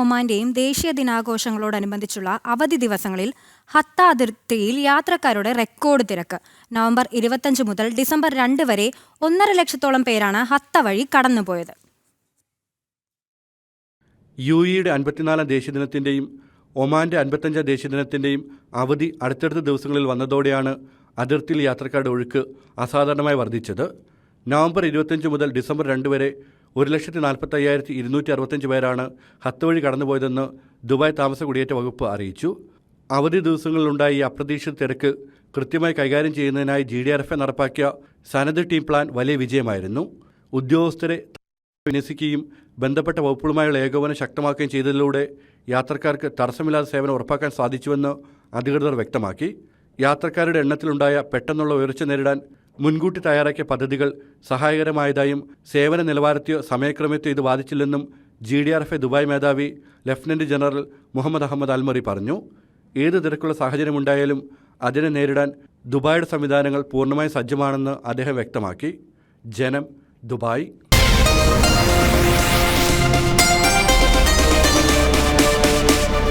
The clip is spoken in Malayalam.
ഒമാന്റെയും ദേശീയ ദിനാഘോഷങ്ങളോടനുബന്ധിച്ചുള്ള അവധി ദിവസങ്ങളിൽ ഹത്ത അതിർത്തിയിൽ യാത്രക്കാരുടെ റെക്കോർഡ് തിരക്ക്. നവംബർ 25 മുതൽ ഡിസംബർ 2 വരെ 1.5 ലക്ഷത്തോളം പേരാണ് ഹത്ത വഴി കടന്നുപോയത്. യുഎഇയുടെ 54ാം ദേശീയദിനത്തിൻ്റെയും ഒമാന്റെ 55ാം ദേശീയദിനത്തിൻ്റെയും അവധി അടുത്തടുത്ത ദിവസങ്ങളിൽ വന്നതോടെയാണ് അതിർത്തിയിൽ യാത്രക്കാരുടെ ഒഴുക്ക് അസാധാരണമായി വർദ്ധിച്ചത്. നവംബർ 25 മുതൽ ഡിസംബർ 2 വരെ 1,45,265 പേരാണ് ഹത്ത വഴി കടന്നുപോയതെന്ന് ദുബായ് താമസ കുടിയേറ്റ വകുപ്പ് അറിയിച്ചു. അവധി ദിവസങ്ങളിലുണ്ടായ ഈ അപ്രതീക്ഷിത തിരക്ക് കൃത്യമായി കൈകാര്യം ചെയ്യുന്നതിനായി GDRFA നടപ്പാക്കിയ സനത് ടീം പ്ലാൻ വലിയ വിജയമായിരുന്നു. ഉദ്യോഗസ്ഥരെ വിന്യസിക്കുകയും ബന്ധപ്പെട്ട വകുപ്പുകളുമായുള്ള ഏകോപനം ശക്തമാക്കുകയും ചെയ്തതിലൂടെ യാത്രക്കാർക്ക് തടസ്സമില്ലാത്ത സേവനം ഉറപ്പാക്കാൻ സാധിച്ചുവെന്ന് അധികൃതർ വ്യക്തമാക്കി. യാത്രക്കാരുടെ എണ്ണത്തിലുണ്ടായ പെട്ടെന്നുള്ള ഉയർച്ച നേരിടാൻ മുൻകൂട്ടി തയ്യാറാക്കിയ പദ്ധതികൾ സഹായകരമായതായും സേവന നിലവാരത്തെയോ സമയക്രമത്തെയോ ഇത് ബാധിച്ചില്ലെന്നും GDRFA ദുബായ് മേധാവി lieutenant general Mohammed Ahmed Almarri പറഞ്ഞു. ഏത് തിരക്കുള്ള സാഹചര്യമുണ്ടായാലും അതിനെ നേരിടാൻ ദുബായിയുടെ സംവിധാനങ്ങൾ പൂർണ്ണമായും സജ്ജമാണെന്ന് അദ്ദേഹം വ്യക്തമാക്കി. ജനം, ദുബായ്.